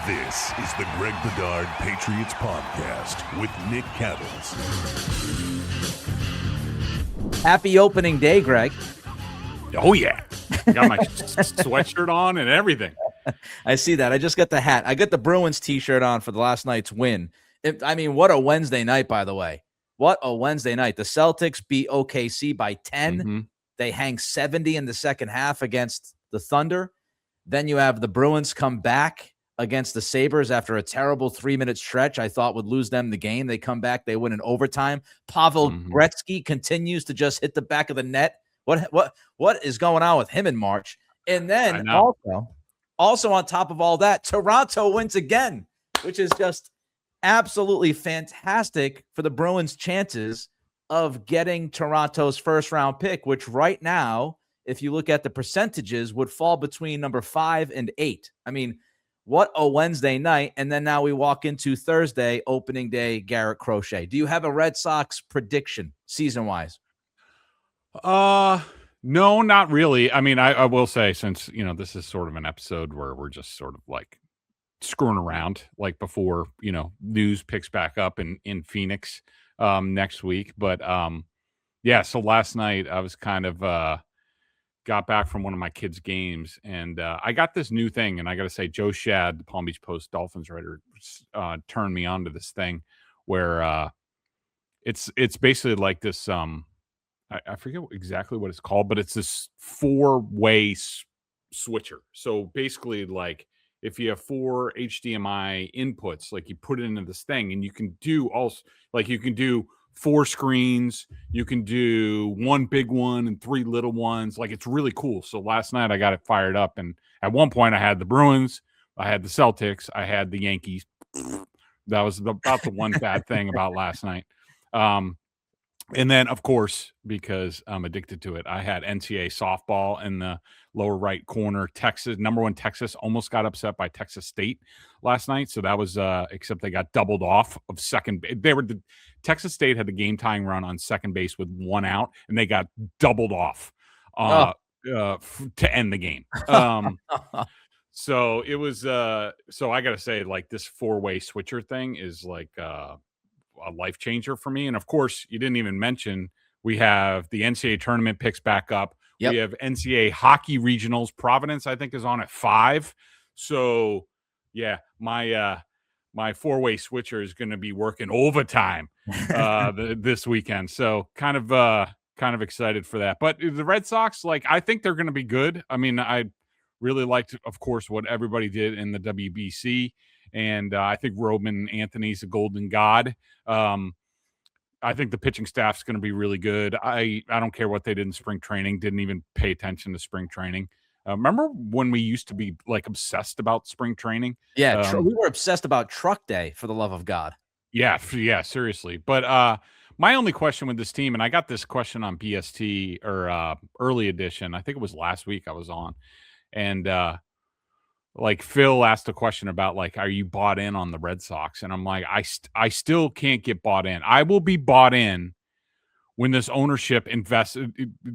This is the Greg Bedard Patriots Podcast with Nick Cattles. Happy opening day, Greg. Oh, yeah. Got my sweatshirt on and everything. I see that. I just got the hat. I got the Bruins t-shirt on for the last night's win. What a Wednesday night, by the way. What a Wednesday night. The Celtics beat OKC by 10. Mm-hmm. They hang 70 in the second half against the Thunder. Then you have the Bruins come back against the Sabres after a terrible 3-minute stretch I thought would lose them the game. They come back. They win in overtime. Pavel Gretzky continues to just hit the back of the net. What is going on with him in March? And then also on top of all that, Toronto wins again, which is just absolutely fantastic for the Bruins' chances of getting Toronto's first-round pick, which right now, if you look at the percentages, would fall between number 5 and 8. I mean, what a Wednesday night. And then now we walk into Thursday, opening day, Garrett Crochet. Do you have a Red Sox prediction season-wise? No, not really. I mean, I will say, since, this is sort of an episode where we're just sort of like screwing around, like before, news picks back up in Phoenix next week. But so last night I was kind of got back from one of my kids' games, and I got this new thing, and I got to say, Joe Shad, the Palm Beach Post Dolphins writer, turned me on to this thing where it's basically like this. I forget exactly what it's called, but it's this 4-way switcher. So basically, like, if you have 4 HDMI inputs, like, you put it into this thing, and you can do 4 screens, you can do 1 big one and 3 little ones. Like, it's really cool. So last night I got it fired up, and at one point I had the Bruins, I had the Celtics, I had the Yankees. That was about the one bad thing about last night. And then, of course, because I'm addicted to it, I had NCAA softball in the lower right corner. Number 1 Texas almost got upset by Texas State last night. So that was, except they got doubled off of second. Texas State had the game tying run on second base with 1 out, and they got doubled off to end the game. So it was, so I got to say, like, this 4-way switcher thing is like, a life changer for me. And of course, you didn't even mention, we have the NCAA tournament picks back up. Yep. We have NCAA hockey regionals. Providence, I think, is on at 5. So yeah, my 4-way switcher is going to be working overtime this weekend. So kind of excited for that. But the Red Sox, like, I think they're going to be good. I mean, I really liked, of course, what everybody did in the WBC. And I think Roman Anthony's a golden god. I think the pitching staff's going to be really good. I don't care what they did in spring training. Didn't even pay attention to spring training. Remember when we used to be, like, obsessed about spring training? Yeah, we were obsessed about Truck Day, for the love of God. Yeah, seriously. But my only question with this team, and I got this question on BST or early edition. I think it was last week I was on, and like, Phil asked a question about, like, are you bought in on the Red Sox? And I'm like, I still can't get bought in. I will be bought in when this ownership invests in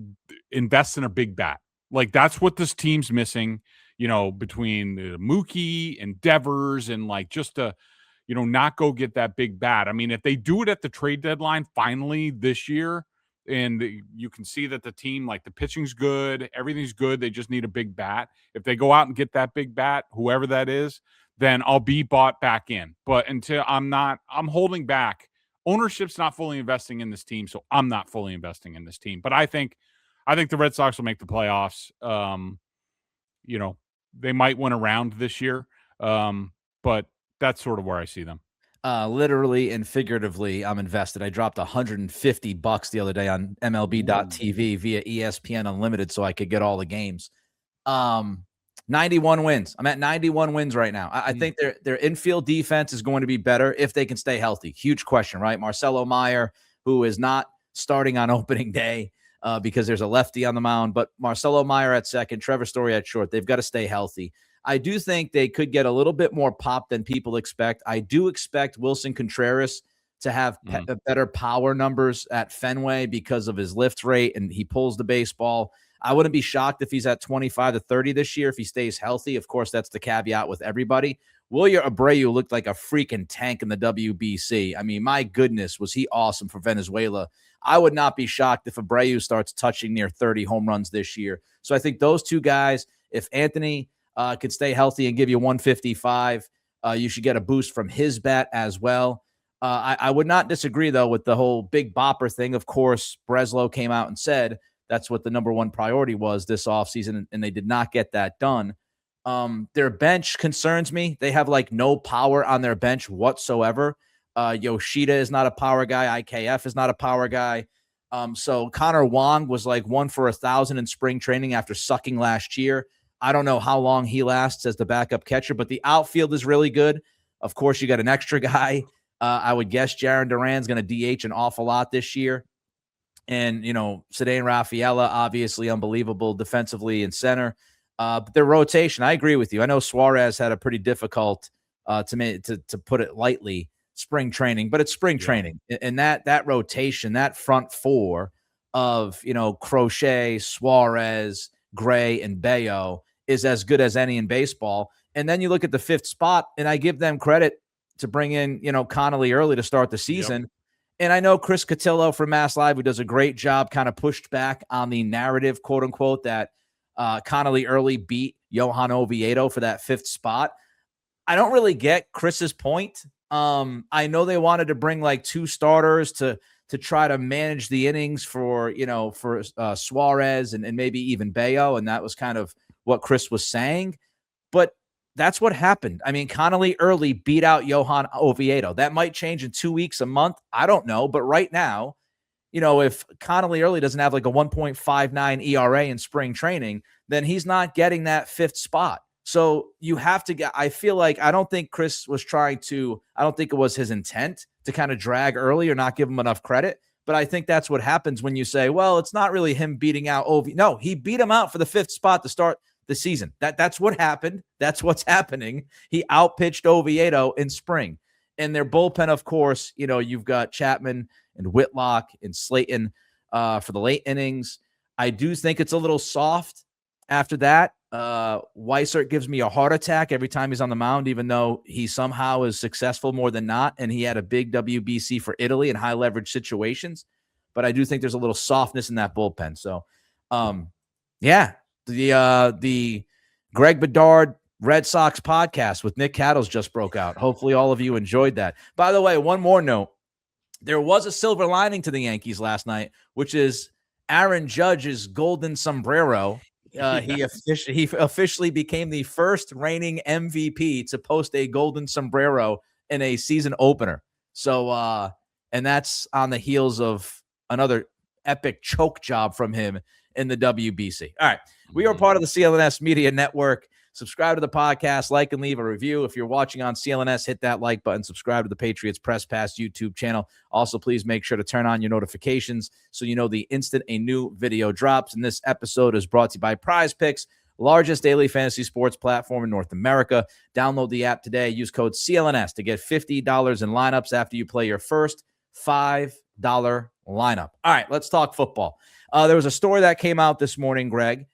a big bat. Like, that's what this team's missing, between Mookie and Devers, and, like, just to, not go get that big bat. I mean, if they do it at the trade deadline finally this year, and you can see that the team, like, the pitching's good, everything's good, they just need a big bat. If they go out and get that big bat, whoever that is, then I'll be bought back in. But until I'm holding back. Ownership's not fully investing in this team, so I'm not fully investing in this team. But I think the Red Sox will make the playoffs. They might win a round this year, but that's sort of where I see them. Literally and figuratively, I'm invested. I dropped $150 the other day on MLB.TV via ESPN Unlimited so I could get all the games. 91 wins. I'm at 91 wins right now. I think their infield defense is going to be better if they can stay healthy. Huge question, right? Marcelo Meyer, who is not starting on opening day because there's a lefty on the mound, but Marcelo Meyer at second, Trevor Story at short. They've got to stay healthy. I do think they could get a little bit more pop than people expect. I do expect Wilson Contreras to have better power numbers at Fenway because of his lift rate, and he pulls the baseball. I wouldn't be shocked if he's at 25 to 30 this year if he stays healthy. Of course, that's the caveat with everybody. Wilyer Abreu looked like a freaking tank in the WBC. I mean, my goodness, was he awesome for Venezuela. I would not be shocked if Abreu starts touching near 30 home runs this year. So I think those two guys, if Anthony could stay healthy and give you 155, you should get a boost from his bat as well. I would not disagree, though, with the whole big bopper thing. Of course, Breslow came out and said that's what the number one priority was this offseason, and they did not get that done. Their bench concerns me. They have like no power on their bench whatsoever. Yoshida is not a power guy. IKF is not a power guy. So Connor Wong was like 1 for 1,000 in spring training after sucking last year. I don't know how long he lasts as the backup catcher, but the outfield is really good. Of course, you got an extra guy. I would guess Jarren Duran's going to DH an awful lot this year. And, Cedane Rafaela, obviously unbelievable defensively in center. But their rotation, I agree with you. I know Suarez had a pretty difficult, to put it lightly, spring training, but it's spring training. And that rotation, that front four of, Crochet, Suarez, Gray, and Bayo is as good as any in baseball. And then you look at the fifth spot, and I give them credit to bring in, Connolly early to start the season. Yep. And I know Chris Cotillo from Mass Live, who does a great job, kind of pushed back on the narrative, quote unquote, that Connolly early beat Johan Oviedo for that fifth spot. I don't really get Chris's point. I know they wanted to bring like 2 starters to try to manage the innings for Suarez and maybe even Bayo. And that was kind of what Chris was saying. But that's what happened. I mean, Connolly early beat out Johan Oviedo. That might change in 2 weeks, a month. I don't know. But right now, if Connolly early doesn't have like a 1.59 ERA in spring training, then he's not getting that fifth spot. So you have to get, I feel like, I don't think Chris was trying to, I don't think it was his intent to kind of drag early or not give him enough credit. But I think that's what happens when you say, well, it's not really him beating out Oviedo. No, he beat him out for the fifth spot to start the season. That's what happened. That's what's happening. He outpitched Oviedo in spring. And their bullpen, of course, you've got Chapman and Whitlock and Slayton for the late innings. I do think it's a little soft after that. Weissert gives me a heart attack every time he's on the mound, even though he somehow is successful more than not. And he had a big WBC for Italy in high leverage situations. But I do think there's a little softness in that bullpen. So, the Greg Bedard Red Sox podcast with Nick Cattles just broke out. Hopefully all of you enjoyed that. By the way, one more note. There was a silver lining to the Yankees last night, which is Aaron Judge's golden sombrero. He officially became the first reigning MVP to post a golden sombrero in a season opener. So, and that's on the heels of another epic choke job from him in the WBC. All right. We are part of the CLNS Media Network. Subscribe to the podcast, like and leave a review. If you're watching on CLNS, hit that like button. Subscribe to the Patriots Press Pass YouTube channel. Also, please make sure to turn on your notifications so you know the instant a new video drops. And this episode is brought to you by PrizePicks, largest daily fantasy sports platform in North America. Download the app today. Use code CLNS to get $50 in lineups after you play your first $5 lineup. All right, let's talk football. There was a story that came out this morning, Greg.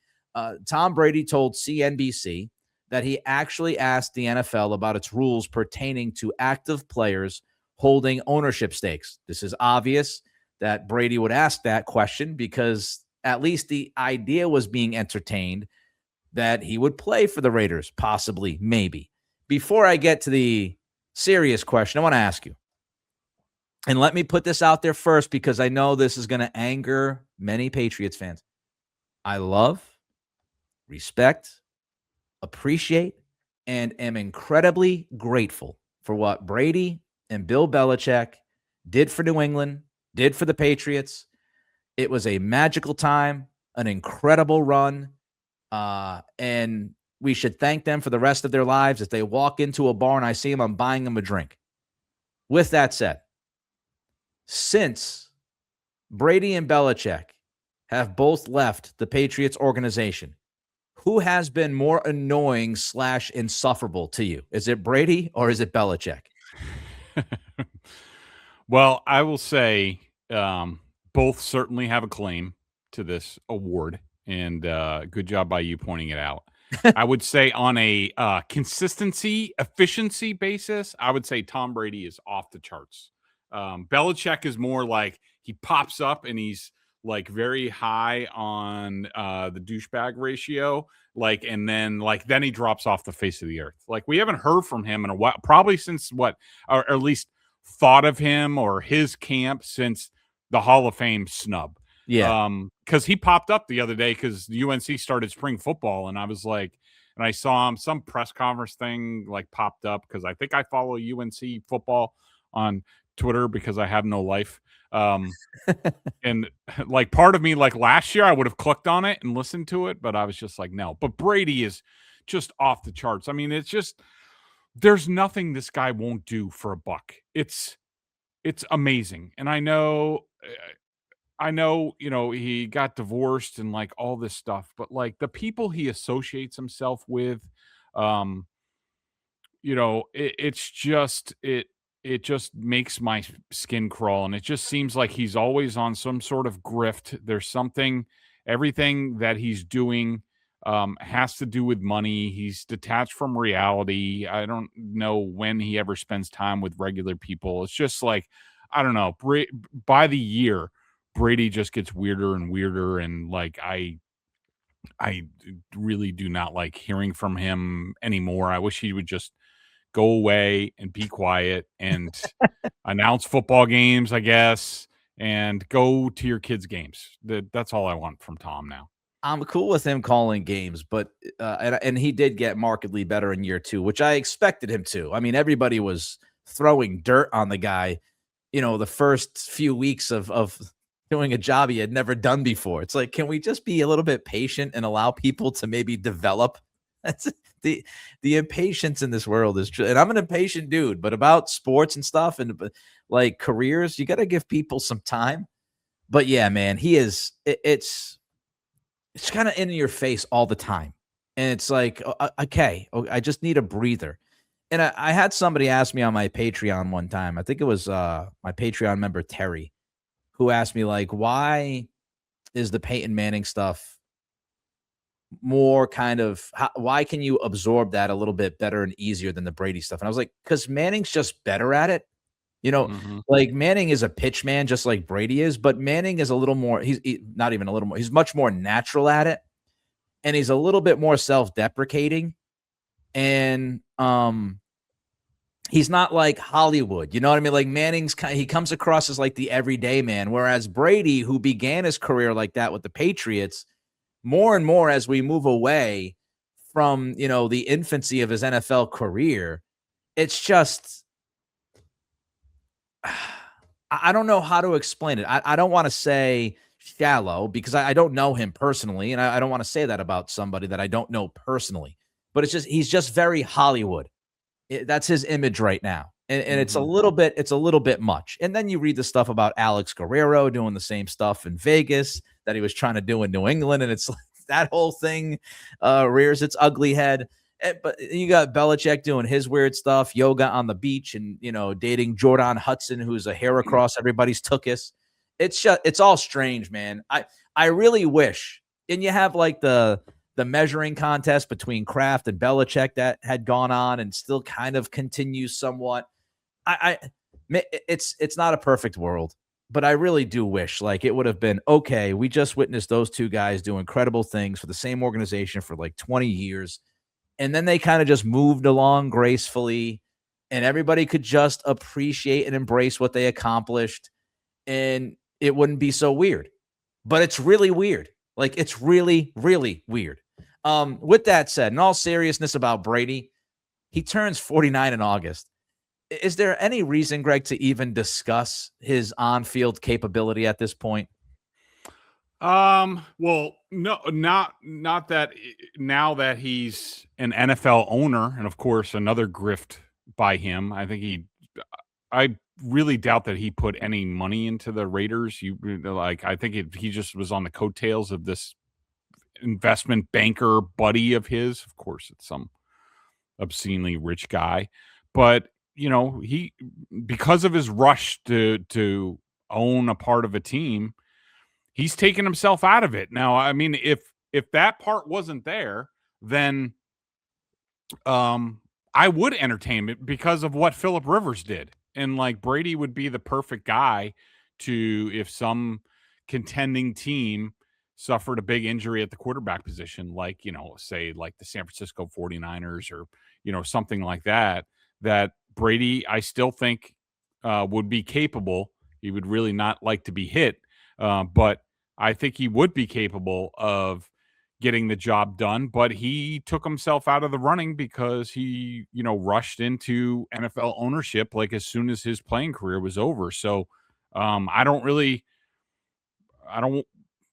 Tom Brady told CNBC that he actually asked the NFL about its rules pertaining to active players holding ownership stakes. This is obvious that Brady would ask that question because at least the idea was being entertained that he would play for the Raiders, possibly, maybe. Before I get to the serious question, I want to ask you, and let me put this out there first because I know this is going to anger many Patriots fans. I love, respect, appreciate, and am incredibly grateful for what Brady and Bill Belichick did for New England, did for the Patriots. It was a magical time, an incredible run, and we should thank them for the rest of their lives. If they walk into a bar and I see them, I'm buying them a drink. With that said, since Brady and Belichick have both left the Patriots organization, who has been more annoying / insufferable to you? Is it Brady or is it Belichick? Well, I will say both certainly have a claim to this award. and good job by you pointing it out. I would say on a consistency, efficiency basis, I would say Tom Brady is off the charts. Belichick is more like he pops up and he's like very high on the douchebag ratio, like, and then he drops off the face of the earth. Like, we haven't heard from him in a while, probably since or at least thought of him or his camp since the Hall of Fame snub. Yeah. Because he popped up the other day because UNC started spring football, and I was like, and I saw him, some press conference thing like popped up because I think I follow UNC football on Twitter because I have no life. And like part of me, like last year, I would have clicked on it and listened to it, but I was just like, no. But Brady is just off the charts. I mean, it's just, there's nothing this guy won't do for a buck. It's amazing. And I know, you know, he got divorced and like all this stuff, but like the people he associates himself with, you know, it just makes my skin crawl. And it just seems like he's always on some sort of grift. There's something, everything that he's doing has to do with money. He's detached from reality. I don't know when he ever spends time with regular people. It's just like, I don't know, by the year, Brady just gets weirder and weirder. And like, I really do not like hearing from him anymore. I wish he would just go away and be quiet and announce football games, I guess, and go to your kids' games. That's all I want from Tom now. I'm cool with him calling games, but and he did get markedly better in year 2, which I expected him to. I mean, everybody was throwing dirt on the guy, you know, the first few weeks of doing a job he had never done before. It's like, can we just be a little bit patient and allow people to maybe develop? That's the impatience in this world is true. And I'm an impatient dude, but about sports and stuff and like careers, you got to give people some time. But yeah, man, he is, it's kind of in your face all the time. And it's like, okay, I just need a breather. And I had somebody ask me on my Patreon one time, I think it was my Patreon member, Terry, who asked me like, why is the Peyton Manning stuff more kind of, why can you absorb that a little bit better and easier than the Brady stuff? And I was like, because Manning's just better at it. You know, like Manning is a pitch man, just like Brady is, but Manning is a little more, he's not even a little more, he's much more natural at it. And he's a little bit more self-deprecating. And he's not like Hollywood. You know what I mean? Like Manning's he comes across as like the everyday man. Whereas Brady, who began his career like that with the Patriots, more and more as we move away from, you know, the infancy of his NFL career, it's just, I don't know how to explain it. I don't want to say shallow because I don't know him personally. And I don't want to say that about somebody that I don't know personally, but it's just, he's just very Hollywood. That's his image right now. And it's a little bit much. And then you read the stuff about Alex Guerrero doing the same stuff in Vegas that he was trying to do in New England. And it's like that whole thing rears its ugly head. But you got Belichick doing his weird stuff, yoga on the beach and, you know, dating Jordan Hudson, who's a hair across everybody's tuchus. It's all strange, man. I really wish. And you have like the measuring contest between Kraft and Belichick that had gone on and still kind of continues somewhat. It's not a perfect world, but I really do wish like it would have been, okay, we just witnessed those two guys do incredible things for the same organization for like 20 years. And then they kind of just moved along gracefully and everybody could just appreciate and embrace what they accomplished. And it wouldn't be so weird, but it's really weird. Like it's really, really weird. With that said, in all seriousness about Brady, he turns 49 in August. Is there any reason, Greg, to even discuss his on-field capability at this point? Well, no, not that now that he's an NFL owner, and of course another grift by him. I really doubt that he put any money into the Raiders. I think he just was on the coattails of this investment banker buddy of his. Of course, it's some obscenely rich guy, but you know, because of his rush to own a part of a team, he's taken himself out of it. Now, I mean, if if that part wasn't there, then I would entertain it because of what Phillip Rivers did. And like Brady would be the perfect guy to, if some contending team suffered a big injury at the quarterback position, like, say like the San Francisco 49ers or, something like that, that Brady, I still think would be capable. He would really not like to be hit, but I think he would be capable of getting the job done, but he took himself out of the running because he, rushed into NFL ownership like as soon as his playing career was over. So I don't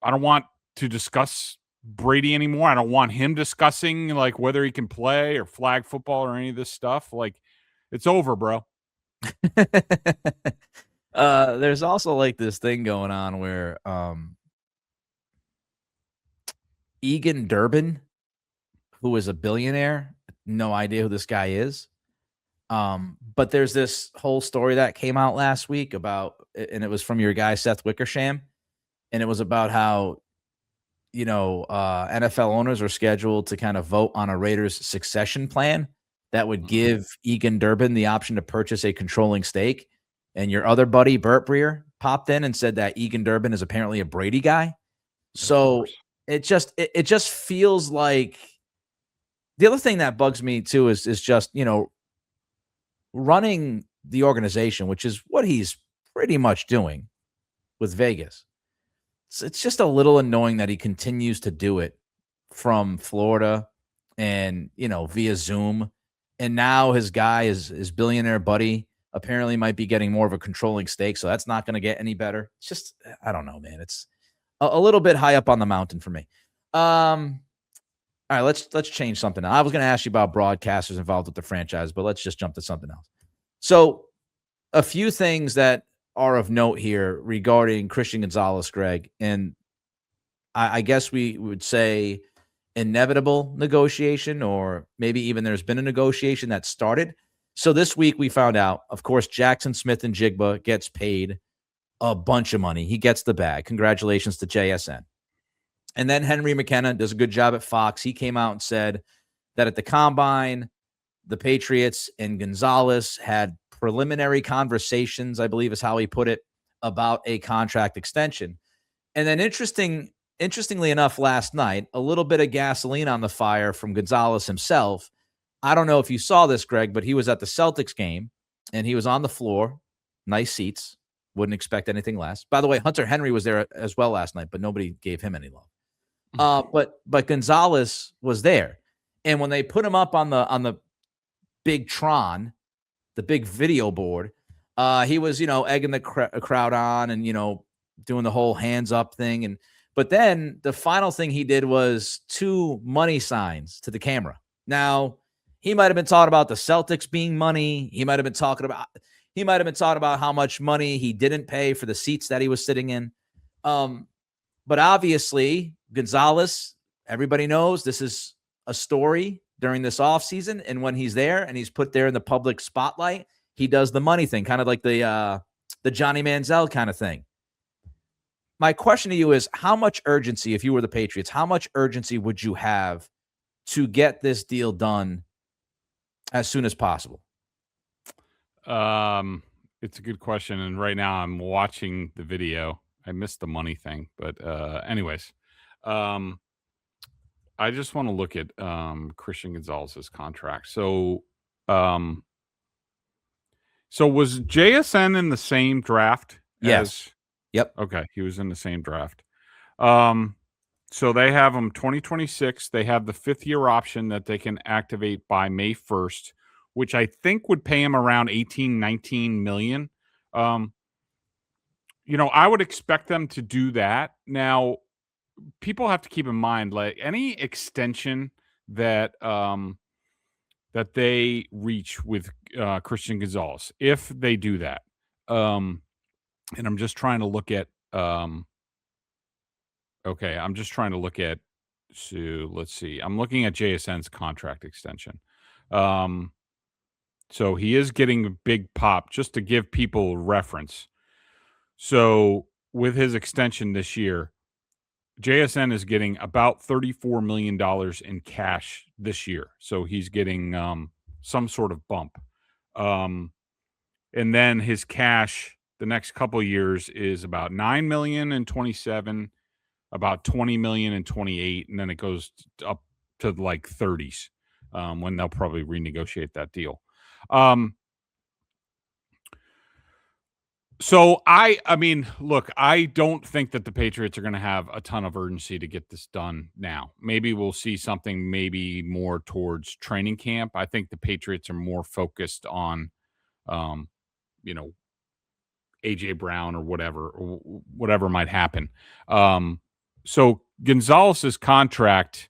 want to discuss Brady anymore. I don't want him discussing like whether he can play or flag football or any of this stuff. Like, it's over, bro. There's also like this thing going on where Egan Durbin, who is a billionaire, no idea who this guy is. But there's this whole story that came out last week about, and it was from your guy, Seth Wickersham. And it was about how, NFL owners are scheduled to kind of vote on a Raiders succession plan that would give Egan Durbin the option to purchase a controlling stake. And your other buddy, Burt Breer, popped in and said that Egan Durbin is apparently a Brady guy. So it just feels like the other thing that bugs me too is just, running the organization, which is what he's pretty much doing with Vegas. It's just a little annoying that he continues to do it from Florida and, via Zoom. And now his guy, his billionaire buddy, apparently might be getting more of a controlling stake. So that's not going to get any better. It's just, I don't know, man. It's a little bit high up on the mountain for me. All right, let's change something now. I was going to ask you about broadcasters involved with the franchise, but let's just jump to something else. So a few things that are of note here regarding Christian Gonzalez, Greg, and I guess we would say inevitable negotiation, or maybe even there's been a negotiation that started. So this week we found out, of course, Jackson Smith and Jigba gets paid a bunch of money. He gets the bag. Congratulations to JSN. And then Henry McKenna does a good job at Fox. He came out and said that at the Combine, the Patriots and Gonzalez had preliminary conversations, I believe is how he put it, about a contract extension. And then interestingly enough, last night, a little bit of gasoline on the fire from Gonzalez himself. I don't know if you saw this, Greg, but he was at the Celtics game and he was on the floor. Nice seats. Wouldn't expect anything less. By the way, Hunter Henry was there as well last night, but nobody gave him any love. But Gonzalez was there. And when they put him up on the big Tron, the big video board, he was, egging the crowd on and, doing the whole hands up thing. But then the final thing he did was 2 money signs to the camera. Now, he might have been talking about the Celtics being money. He might have been talking about how much money he didn't pay for the seats that he was sitting in. But obviously, Gonzalez, everybody knows this is a story during this offseason. And when he's there and he's put there in the public spotlight, he does the money thing, kind of like the Johnny Manziel kind of thing. My question to you is, how much urgency, if you were the Patriots, how much urgency would you have to get this deal done as soon as possible? It's a good question. And right now I'm watching the video. I missed the money thing, but anyways, I just want to look at Christian Gonzalez's contract. So was JSN in the same draft? Yes. Yep. Okay, he was in the same draft. So they have him 2026. They have the 5th-year option that they can activate by May 1st, which I think would pay him around 19 million. I would expect them to do that. Now, people have to keep in mind, like any extension that that they reach with Christian Gonzalez, if they do that, and I'm just trying to look at so let's see. I'm looking at JSN's contract extension. So he is getting a big pop, just to give people reference. So with his extension this year, JSN is getting about $34 million in cash this year. So he's getting some sort of bump. And then his cash the next couple of years is about $9 million in 27, about $20 million in 28, and then it goes up to like 30s when they'll probably renegotiate that deal. So I mean, look, I don't think that the Patriots are going to have a ton of urgency to get this done now. Maybe we'll see something maybe more towards training camp. I think the Patriots are more focused on, you know, AJ Brown or whatever might happen. So Gonzalez's contract,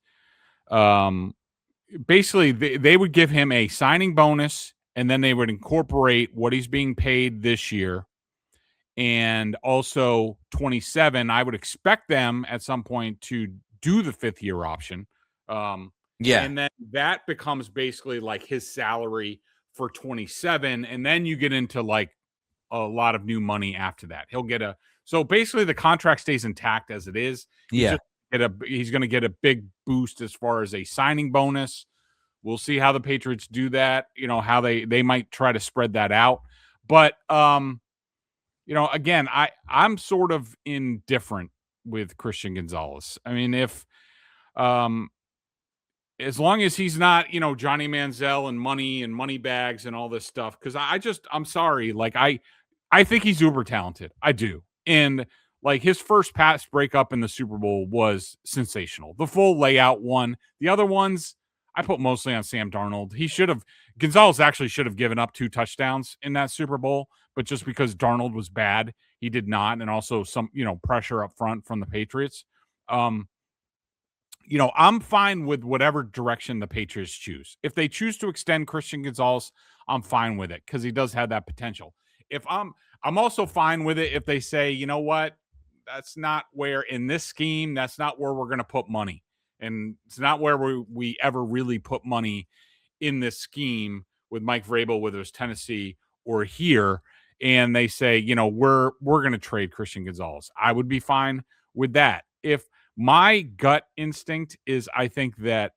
basically they would give him a signing bonus, and then they would incorporate what he's being paid this year. And also 27, I would expect them at some point to do the 5th year option. And then that becomes basically like his salary for 27. And then you get into like a lot of new money after that. He'll get so basically the contract stays intact as it is. He's going to get a big boost as far as a signing bonus. We'll see how the Patriots do that, how they might try to spread that out. But, again, I'm sort of indifferent with Christian Gonzalez. I mean, if as long as he's not, Johnny Manziel and money bags and all this stuff, because I'm sorry, like I think he's uber talented. I do. And like his first pass breakup in the Super Bowl was sensational. The full layout one. The other ones, I put mostly on Sam Darnold. Gonzalez actually should have given up 2 touchdowns in that Super Bowl, but just because Darnold was bad, he did not. And also some, pressure up front from the Patriots. I'm fine with whatever direction the Patriots choose. If they choose to extend Christian Gonzalez, I'm fine with it because he does have that potential. I'm also fine with it if they say, you know what, that's not where in this scheme, that's not where we're going to put money. And it's not where we ever really put money in this scheme with Mike Vrabel, whether it's Tennessee or here. And they say, we're going to trade Christian Gonzalez. I would be fine with that. If my gut instinct is, I do think that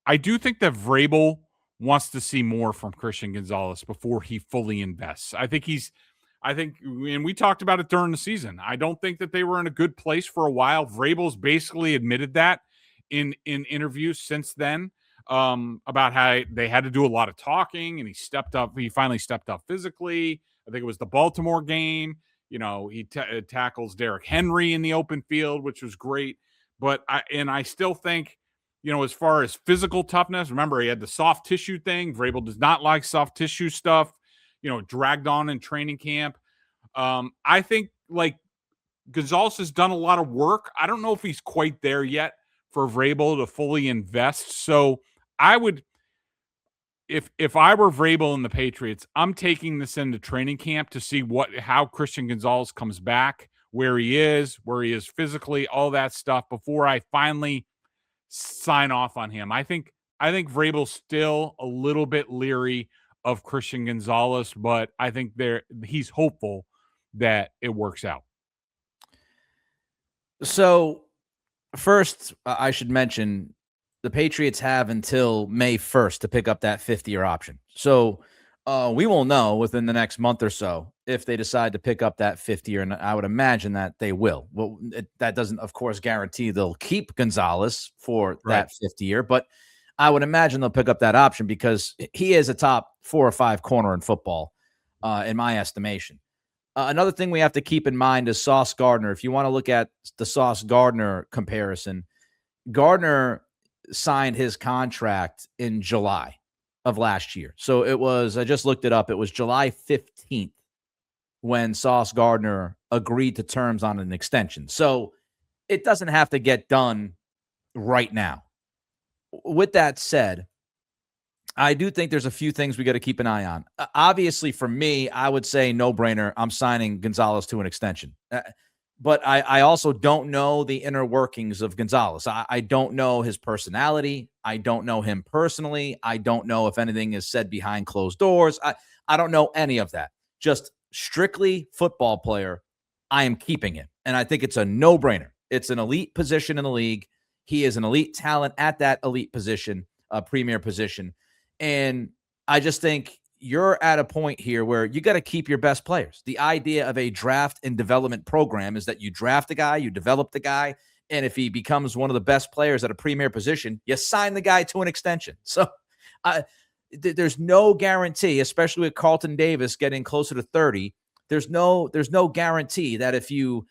Vrabel wants to see more from Christian Gonzalez before he fully invests. And we talked about it during the season. I don't think that they were in a good place for a while. Vrabel's basically admitted that in interviews since then, about how they had to do a lot of talking, and he stepped up. He finally stepped up physically. I think it was the Baltimore game. He tackles Derrick Henry in the open field, which was great. But I still think, as far as physical toughness, remember he had the soft tissue thing. Vrabel does not like soft tissue stuff, dragged on in training camp. I think like Gonzalez has done a lot of work. I don't know if he's quite there yet for Vrabel to fully invest. So I would, if I were Vrabel and the Patriots, I'm taking this into training camp to see how Christian Gonzalez comes back, where he is physically, all that stuff before I finally sign off on him. I think Vrabel's still a little bit leery of Christian Gonzalez, but I think he's hopeful that it works out. So first, I should mention the Patriots have until May 1st to pick up that 5th year option. So we will know within the next month or so if they decide to pick up that 5th year, and I would imagine that they will. Well, that doesn't, of course, guarantee they'll keep Gonzalez for that 5th year, but I would imagine they'll pick up that option because he is a top 4 or 5 corner in football, in my estimation. Another thing we have to keep in mind is Sauce Gardner. If you want to look at the Sauce Gardner comparison, Gardner signed his contract in July of last year. So it was, I just looked it up, it was July 15th when Sauce Gardner agreed to terms on an extension. So it doesn't have to get done right now. With that said, I do think there's a few things we got to keep an eye on. Obviously, for me, I would say no brainer. I'm signing Gonzalez to an extension. But I also don't know the inner workings of Gonzalez. I don't know his personality. I don't know him personally. I don't know if anything is said behind closed doors. I don't know any of that. Just strictly football player, I am keeping him. And I think it's a no-brainer. It's an elite position in the league. He is an elite talent at that elite position, premier position. And I just think you're at a point here where you got to keep your best players. The idea of a draft and development program is that you draft a guy, you develop the guy, and if he becomes one of the best players at a premier position, you sign the guy to an extension. So there's no guarantee, especially with Carlton Davis getting closer to 30. There's no guarantee that if you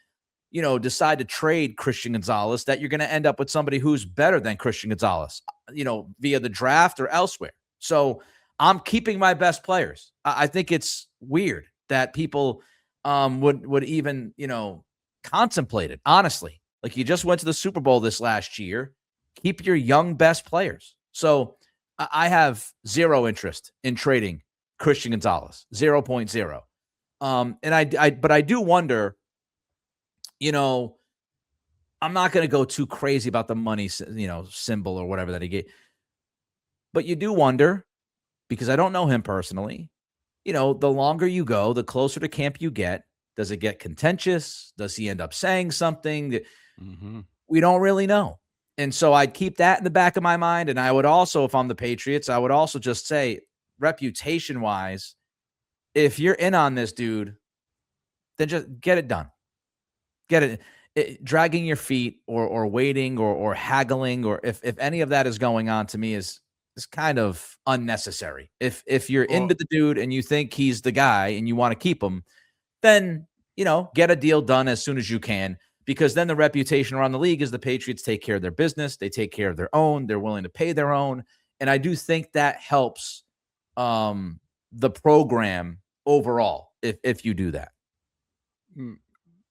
decide to trade Christian Gonzalez, that you're going to end up with somebody who's better than Christian Gonzalez, via the draft or elsewhere. So I'm keeping my best players. I think it's weird that people would even, contemplate it, honestly. Like, you just went to the Super Bowl this last year. Keep your young best players. So I have zero interest in trading Christian Gonzalez, 0.0. But I do wonder, I'm not going to go too crazy about the money, symbol or whatever that he gave. But you do wonder, because I don't know him personally, the longer you go, the closer to camp you get. Does it get contentious? Does he end up saying something that we don't really know? And so I'd keep that in the back of my mind. And I would also, if I'm the Patriots, I would also just say, reputation-wise, if you're in on this dude, then just get it done. Get it. Dragging your feet or waiting or haggling, or if any of that is going on, to me is kind of unnecessary. If you're into the dude and you think he's the guy and you want to keep him, then, get a deal done as soon as you can, because then the reputation around the league is the Patriots take care of their business. They take care of their own. They're willing to pay their own. And I do think that helps the program overall if you do that.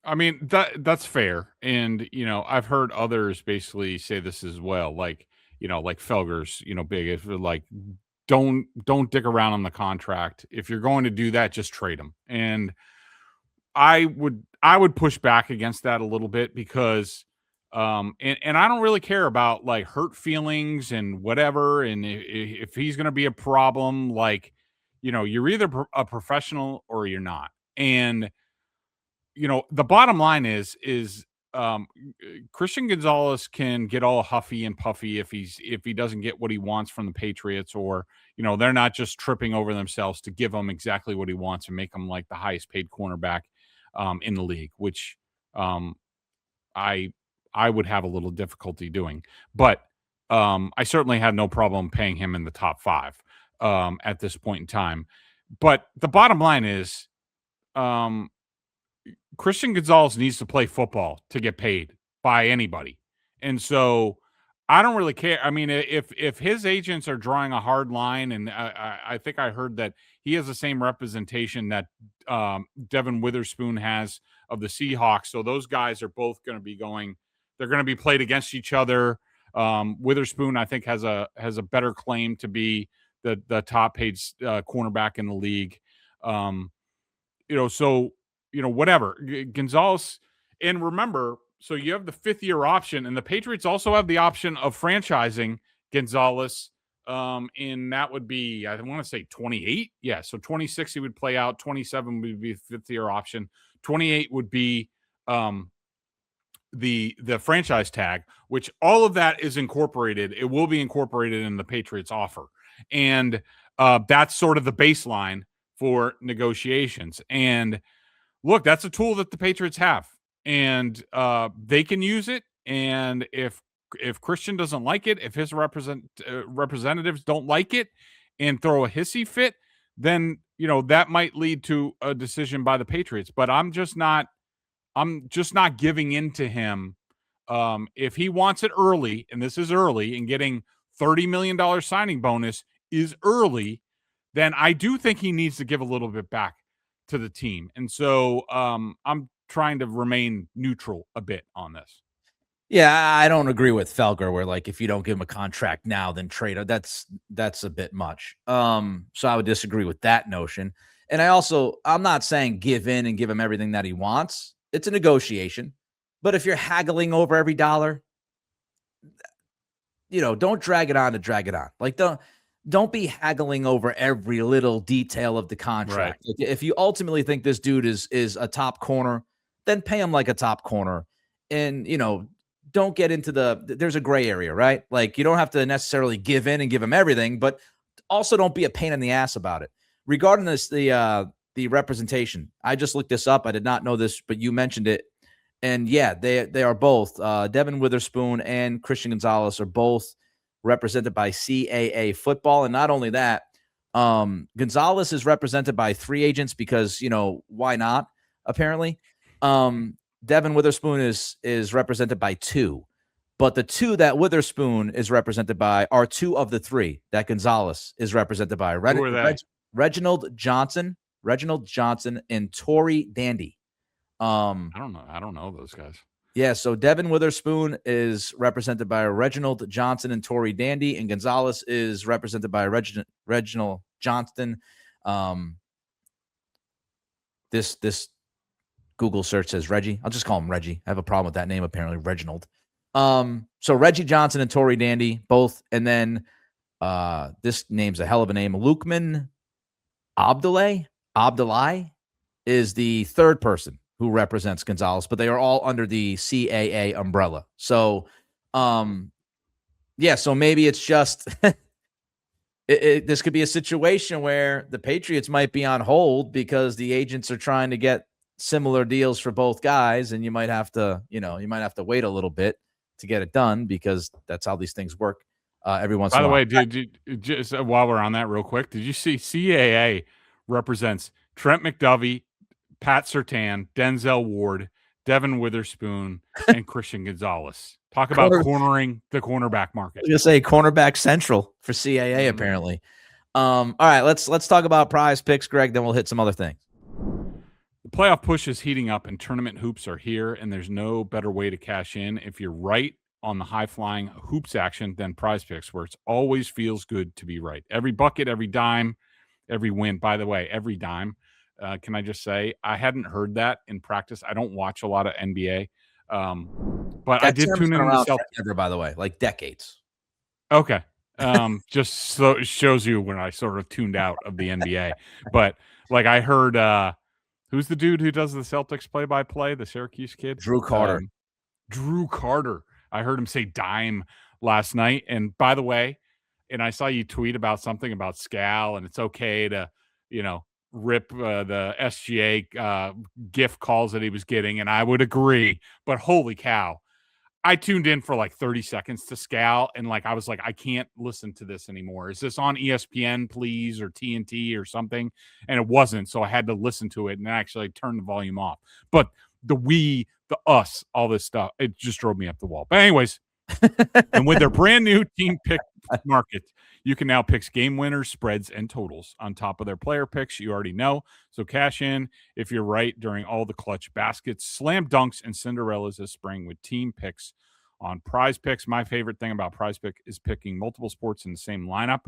I mean, that's fair. And, I've heard others basically say this as well. Like, like Felger's, big, if like, don't dick around on the contract. If you're going to do that, just trade him. And I would push back against that a little bit, because and I don't really care about like hurt feelings and whatever. And if he's going to be a problem, like, you're either a professional or you're not. And, the bottom line is Christian Gonzalez can get all huffy and puffy if he doesn't get what he wants from the Patriots, or, they're not just tripping over themselves to give him exactly what he wants and make him like the highest paid cornerback in the league, which I would have a little difficulty doing. But I certainly have no problem paying him in the top 5 at this point in time. But the bottom line is Christian Gonzalez needs to play football to get paid by anybody. And so I don't really care. I mean, if his agents are drawing a hard line, and I think I heard that he has the same representation that Devin Witherspoon has of the Seahawks. So those guys are both going to be they're going to be played against each other. Witherspoon, I think, has a better claim to be the top paid cornerback in the league. So, whatever. Gonzalez, and remember, so you have the 5th-year option, and the Patriots also have the option of franchising Gonzalez. And that would be, I want to say 28. Yeah. So 26, he would play out. 27 would be the 5th-year option. 28 would be the franchise tag, which all of that is incorporated. It will be incorporated in the Patriots offer. And that's sort of the baseline for negotiations. And look, that's a tool that the Patriots have, and they can use it. And if Christian doesn't like it, if his representatives don't like it and throw a hissy fit, then, that might lead to a decision by the Patriots. But I'm just not giving in to him. If he wants it early, and this is early, and getting $30 million signing bonus is early, then I do think he needs to give a little bit back to the team. And so I'm trying to remain neutral a bit on this. Yeah, I don't agree with Felger where, like, if you don't give him a contract now, then trade him. That's a bit much. So I would disagree with that notion. And I'm not saying give in and give him everything that he wants. It's a negotiation. But if you're haggling over every dollar, don't drag it on to drag it on. Like, don't be haggling over every little detail of the contract. Right. If you ultimately think this dude is a top corner, then pay him like a top corner. and don't get into there's a gray area, right? Like, you don't have to necessarily give in and give them everything, but also don't be a pain in the ass about it. Regarding the representation, I just looked this up. I did not know this, but you mentioned it. And yeah, they are both, Devin Witherspoon and Christian Gonzalez are both represented by CAA football. And not only that, Gonzalez is represented by 3 agents because, why not? Apparently, Devin Witherspoon is represented by 2, but the 2 that Witherspoon is represented by are 2 of the 3 that Gonzalez is represented by. Who are they? Reginald Johnson, and Tory Dandy. I don't know those guys. Yeah, so Devin Witherspoon is represented by Reginald Johnson and Tory Dandy, and Gonzalez is represented by Reginald Johnston. This Google search says Reggie. I'll just call him Reggie. I have a problem with that name, apparently, Reginald. So Reggie Johnson and Tory Dandy, both. And then this name's a hell of a name. Lukman Abdulai is the 3rd person who represents Gonzalez, but they are all under the CAA umbrella. So, yeah, so maybe it's just this could be a situation where the Patriots might be on hold because the agents are trying to get similar deals for both guys, and you might have to wait a little bit to get it done because that's how these things work. Every once in a while. By the way, just while we're on that real quick, did you see CAA represents Trent McDovie, Pat Surtain, Denzel Ward, Devin Witherspoon, and Christian Gonzalez? Talk about cornering the cornerback market. I was going to say cornerback central for CAA, apparently. All right, let's talk about prize picks, Greg, then we'll hit some other things. The playoff push is heating up and tournament hoops are here, and there's no better way to cash in if you're right on the high-flying hoops action than PrizePicks, where it always feels good to be right. Every bucket, every dime, every win. By the way, every dime. Can I just say, I hadn't heard that in practice. I don't watch a lot of NBA, but that I did tune in to forever, by the way, like decades. Okay. Just so it shows you when I sort of tuned out of the NBA. But like I heard, who's the dude who does the Celtics play-by-play, the Syracuse kid? Drew Carter. Drew Carter. I heard him say dime last night. And by the way, and I saw you tweet about something about Scal, and it's okay to, rip the SGA gift calls that he was getting, and I would agree. But holy cow, I tuned in for like 30 seconds to Scal, and I was like, I can't listen to this anymore. Is this on ESPN, please, or TNT or something? And it wasn't, so I had to listen to it and actually turn the volume off. But the we, the us, all this stuff, it just drove me up the wall. But anyways, and with their brand new team pick market, you can now pick game winners, spreads, and totals on top of their player picks you already know. So cash in if you're right during all the clutch baskets, slam dunks, and Cinderellas this spring with team picks on PrizePicks. My favorite thing about PrizePicks is picking multiple sports in the same lineup,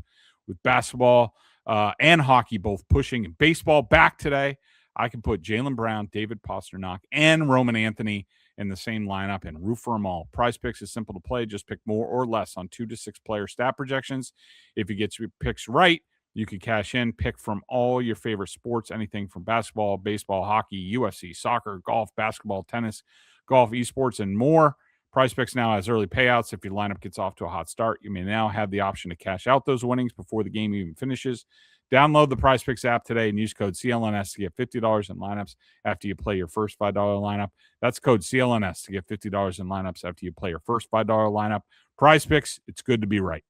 with basketball and hockey both pushing, and baseball back today. I can put Jaylen Brown, David Pastrnak, and Roman Anthony in the same lineup and root for them all. PrizePicks is simple to play. Just pick more or less on 2 to 6 player stat projections. If you get your picks right, you can cash in, pick from all your favorite sports, anything from basketball, baseball, hockey, UFC, soccer, golf, basketball, tennis, golf, esports, and more. PrizePicks now has early payouts. If your lineup gets off to a hot start, you may now have the option to cash out those winnings before the game even finishes. Download the PrizePicks app today and use code CLNS to get $50 in lineups after you play your first $5 lineup. That's code CLNS to get $50 in lineups after you play your first $5 lineup. PrizePicks, it's good to be right.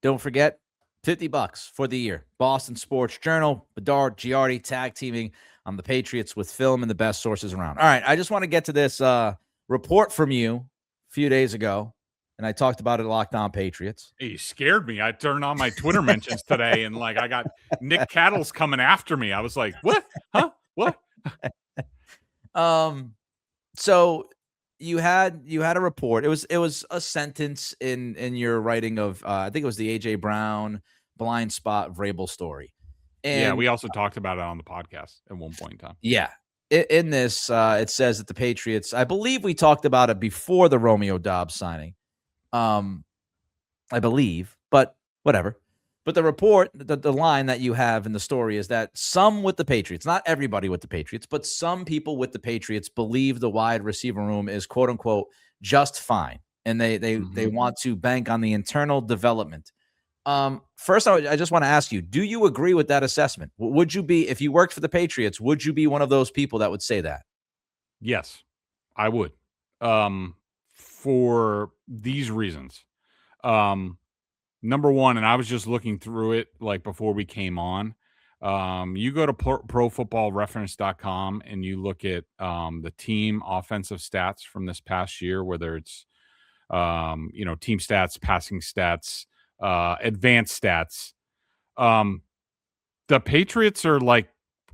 Don't forget, $50 for the year. Boston Sports Journal, Bedard, Giardi, tag teaming on the Patriots with film and the best sources around. All right, I just want to get to this report from you a few days ago. And I talked about it Locked On Patriots. Hey, you scared me. I turned on my Twitter mentions today, and I got Nick Cattles coming after me. I was like, what? Huh? What? So you had a report. It was a sentence in your writing of I think it was the AJ Brown blind spot Vrabel story. And yeah, we also talked about it on the podcast at one point in time. Yeah. In this, it says that the Patriots, I believe we talked about it before the Romeo Doubs signing. I believe, but whatever. But the report, the line that you have in the story is that some with the Patriots, not everybody with the Patriots, but some people with the Patriots believe the wide receiver room is quote unquote just fine. And they want to bank on the internal development. First, I just want to ask you, do you agree with that assessment? Would you be, if you worked for the Patriots, would you be one of those people that would say that? Yes, I would. For these reasons. Number one, and I was just looking through it like before we came on. You go to profootballreference.com and you look at the team offensive stats from this past year, whether it's team stats, passing stats, advanced stats. The Patriots are like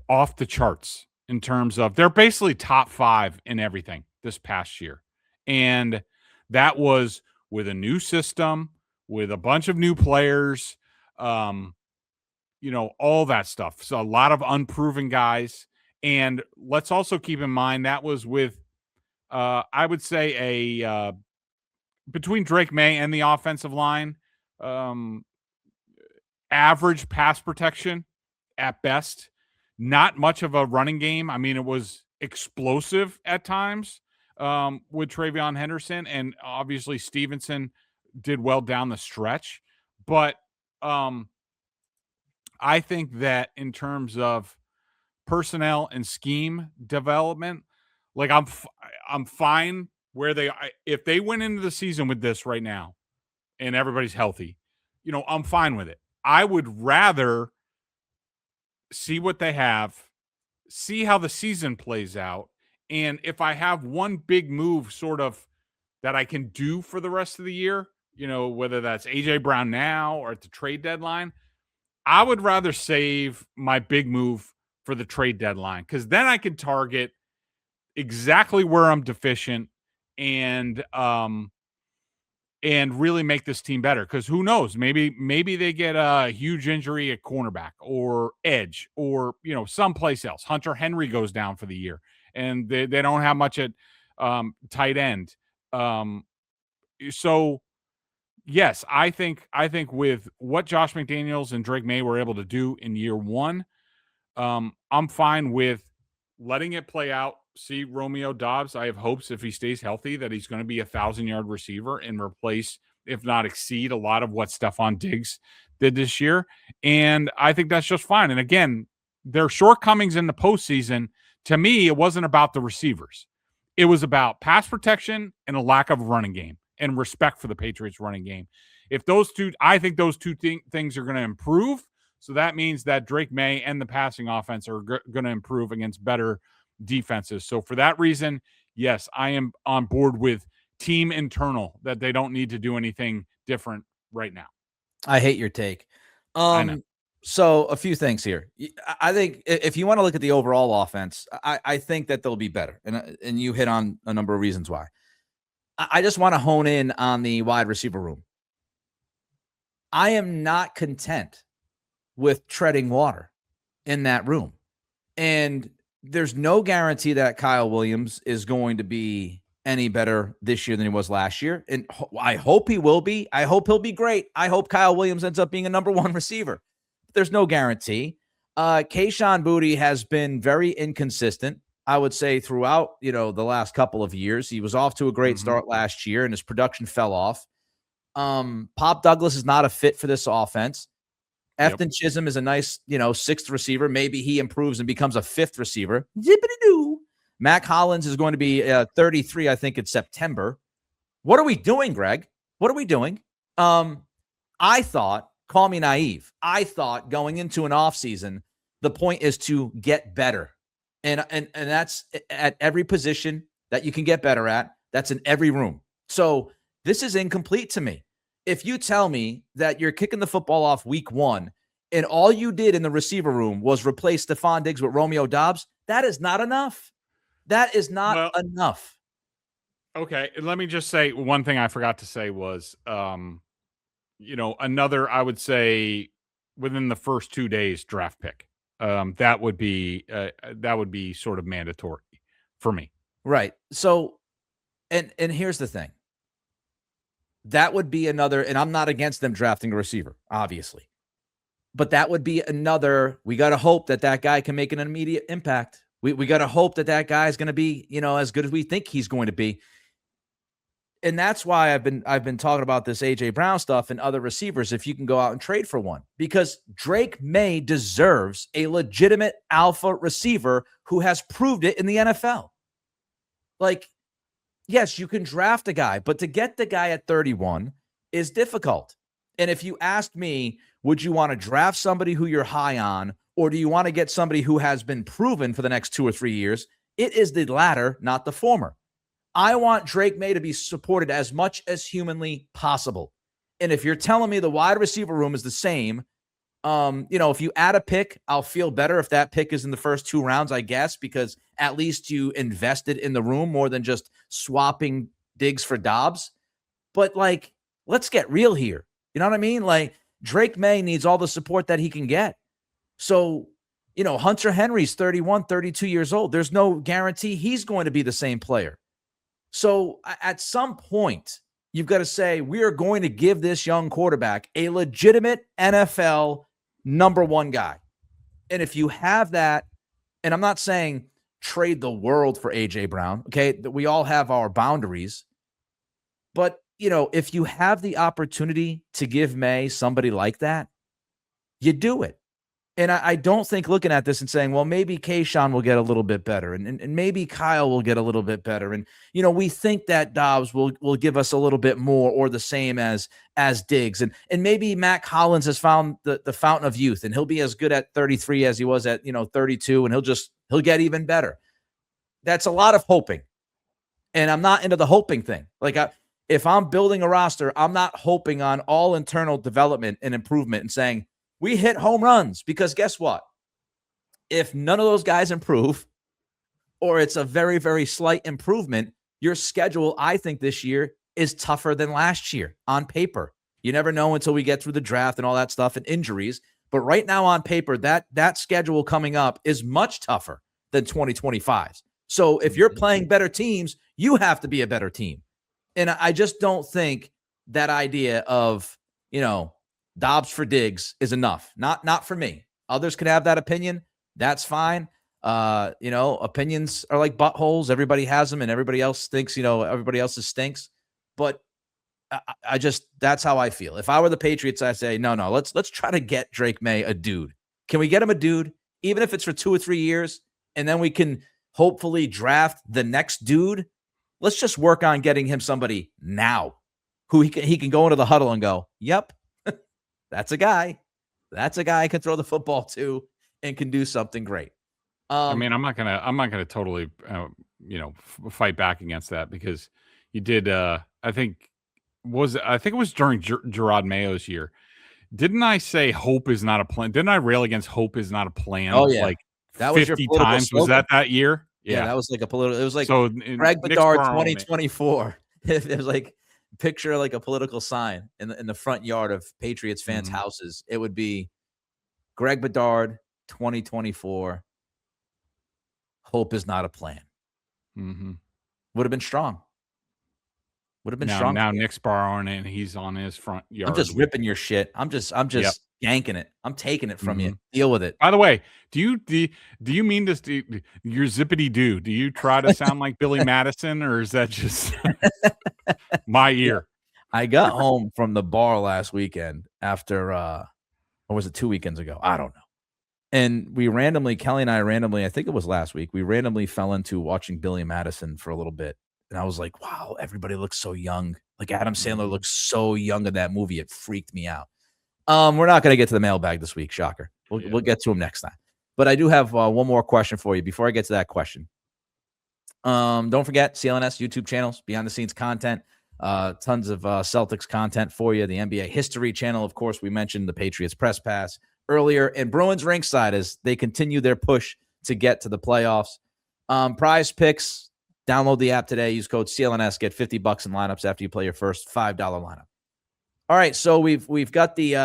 off the charts in terms of they're basically top 5 in everything this past year. And that was with a new system, with a bunch of new players, all that stuff. So a lot of unproven guys. And let's also keep in mind that was with, I would say, between Drake May and the offensive line, average pass protection at best, not much of a running game. I mean, it was explosive at times with Travion Henderson, and obviously Stevenson did well down the stretch. But I think that in terms of personnel and scheme development, like I'm fine where if they went into the season with this right now and everybody's healthy, I'm fine with it. I would rather see what they have, see how the season plays out, and if I have one big move sort of that I can do for the rest of the year, whether that's AJ Brown now or at the trade deadline, I would rather save my big move for the trade deadline, because then I can target exactly where I'm deficient and really make this team better. Because who knows, maybe they get a huge injury at cornerback or edge or someplace else. Hunter Henry goes down for the year, and they don't have much at tight end. So yes, I think with what Josh McDaniels and Drake May were able to do in year one, I'm fine with letting it play out. See Romeo Doubs. I have hopes if he stays healthy that he's going to be 1,000-yard receiver and replace, if not exceed, a lot of what Stephon Diggs did this year. And I think that's just fine. And again, their shortcomings in the postseason, to me, it wasn't about the receivers. It was about pass protection and a lack of running game and respect for the Patriots running game. I think those two things are going to improve. So that means that Drake May and the passing offense are going to improve against better defenses. So for that reason, yes, I am on board with team internal, that they don't need to do anything different right now. I hate your take. I know. So a few things here. I think if you want to look at the overall offense, I think that they'll be better. And you hit on a number of reasons why. I just want to hone in on the wide receiver room. I am not content with treading water in that room. And there's no guarantee that Kyle Williams is going to be any better this year than he was last year. And I hope he will be. I hope he'll be great. I hope Kyle Williams ends up being a number 1 receiver. There's no guarantee. Kayshon Boutte has been very inconsistent, I would say, throughout, the last couple of years. He was off to a great start last year, and his production fell off. Pop Douglas is not a fit for this offense. Efton Chisholm is a nice, 6th receiver. Maybe he improves and becomes a 5th receiver. Zippity-doo. Mac Hollins is going to be 33, I think, in September. What are we doing, Greg? What are we doing? I thought, call me naive, I thought going into an offseason, the point is to get better. And that's at every position that you can get better at. That's in every room. So this is incomplete to me. If you tell me that you're kicking the football off week 1 and all you did in the receiver room was replace Stephon Diggs with Romeo Doubs, that is not enough. That is not enough. Okay. Let me just say one thing I forgot to say was, another, I would say, within the first 2 days draft pick. That would be sort of mandatory for me. Right. So, and here's the thing. That would be another, and I'm not against them drafting a receiver, obviously. But that would be another, we got to hope that guy can make an immediate impact. We got to hope that guy is going to be, as good as we think he's going to be. And that's why I've been talking about this AJ Brown stuff and other receivers, if you can go out and trade for one, because Drake May deserves a legitimate alpha receiver who has proved it in the NFL. Like, yes, you can draft a guy, but to get the guy at 31 is difficult. And if you asked me, would you want to draft somebody who you're high on, or do you want to get somebody who has been proven for the next 2 or 3 years? It is the latter, not the former. I want Drake May to be supported as much as humanly possible. And if you're telling me the wide receiver room is the same, if you add a pick, I'll feel better if that pick is in the first 2 rounds, I guess, because at least you invested in the room more than just swapping Diggs for Dobbs. But, like, let's get real here. You know what I mean? Like, Drake May needs all the support that he can get. So, Hunter Henry's 31, 32 years old. There's no guarantee he's going to be the same player. So at some point, you've got to say, we are going to give this young quarterback a legitimate NFL number 1 guy. And if you have that, and I'm not saying trade the world for AJ Brown, okay, that we all have our boundaries. But, if you have the opportunity to give May somebody like that, you do it. And I don't think looking at this and saying, well, maybe Kayshawn will get a little bit better, and maybe Kyle will get a little bit better. And, we think that Dobbs will give us a little bit more or the same as Diggs. And maybe Mac Hollins has found the fountain of youth, and he'll be as good at 33 as he was at, 32, and he'll get even better. That's a lot of hoping. And I'm not into the hoping thing. Like, if I'm building a roster, I'm not hoping on all internal development and improvement and saying, we hit home runs, because guess what? If none of those guys improve, or it's a very, very slight improvement, your schedule, I think, this year is tougher than last year on paper. You never know until we get through the draft and all that stuff and injuries. But right now on paper, that schedule coming up is much tougher than 2025's. So if you're playing better teams, you have to be a better team. And I just don't think that idea of, Dobbs for Diggs is enough. Not for me. Others could have that opinion. That's fine. Opinions are like buttholes. Everybody has them, and everybody else thinks, everybody else's stinks. But I just, that's how I feel. If I were the Patriots, I say, no, let's try to get Drake May a dude. Can we get him a dude, even if it's for 2 or 3 years, and then we can hopefully draft the next dude? Let's just work on getting him somebody now who he can go into the huddle and go, yep, that's a guy. That's a guy I can throw the football to and can do something great. I'm not gonna totally, fight back against that, because you did. I think it was during Gerard Mayo's year. Didn't I say hope is not a plan? Didn't I rail against hope is not a plan? Oh yeah, like that was 50 times. Slogan. Was that year? Yeah, that was like a political. It was like so Greg Bedard 2024. It was like, picture like a political sign in the front yard of Patriots fans' houses. It would be Greg Bedard 2024. Hope is not a plan. Would have been strong. Would have been strong. Now Nick's borrowing it, and he's on his front yard. I'm just ripping your shit. I'm just yanking it. I'm taking it from you. Deal with it. By the way, do you mean this? Your zippity doo? Do you try to sound like Billy Madison, or is that just my ear? I got home from the bar last weekend after, or was it 2 weekends ago? I don't know. And Kelly and I randomly, I think it was last week, we randomly fell into watching Billy Madison for a little bit. And I was like, wow, everybody looks so young. Like, Adam Sandler looks so young in that movie. It freaked me out. We're not going to get to the mailbag this week. Shocker. We'll get to him next time. But I do have one more question for you before I get to that question. Don't forget CLNS YouTube channels, behind the scenes content, tons of Celtics content for you. The NBA history channel, of course, we mentioned the Patriots press pass earlier, and Bruins Ringside as they continue their push to get to the playoffs. PrizePicks, download the app today. Use code CLNS. Get $50 in lineups after you play your first $5 lineup. All right, so we've got the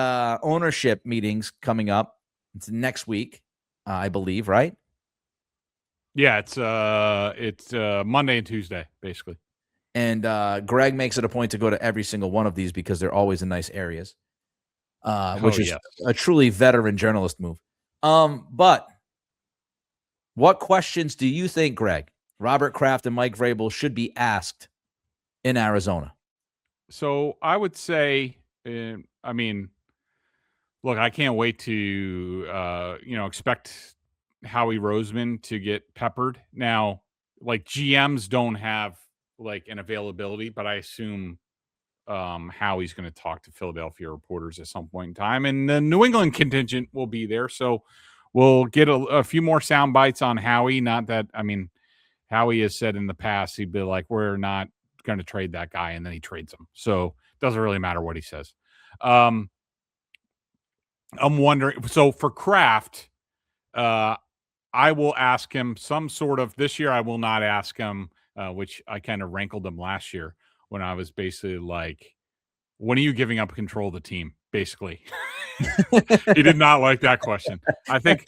ownership meetings coming up. It's next week, I believe, right? Yeah, it's Monday and Tuesday, basically. And Greg makes it a point to go to every single one of these because they're always in nice areas. which is a truly veteran journalist move. But what questions do you think, Greg, Robert Kraft and Mike Vrabel should be asked in Arizona? So I would say, I mean, look, I can't wait to, expect Howie Roseman to get peppered. Now, like GMs don't have like an availability, but I assume Howie's going to talk to Philadelphia reporters at some point in time, and the New England contingent will be there. So we'll get a few more sound bites on Howie. Not that, I mean, Howie has said in the past, he'd be like, we're not going to trade that guy, and then he trades him. So it doesn't really matter what he says. I'm wondering, so for Kraft, I will ask him some sort of, this year I will not ask him, which I kind of rankled him last year when I was basically like, when are you giving up control of the team? Basically. He did not like that question. I think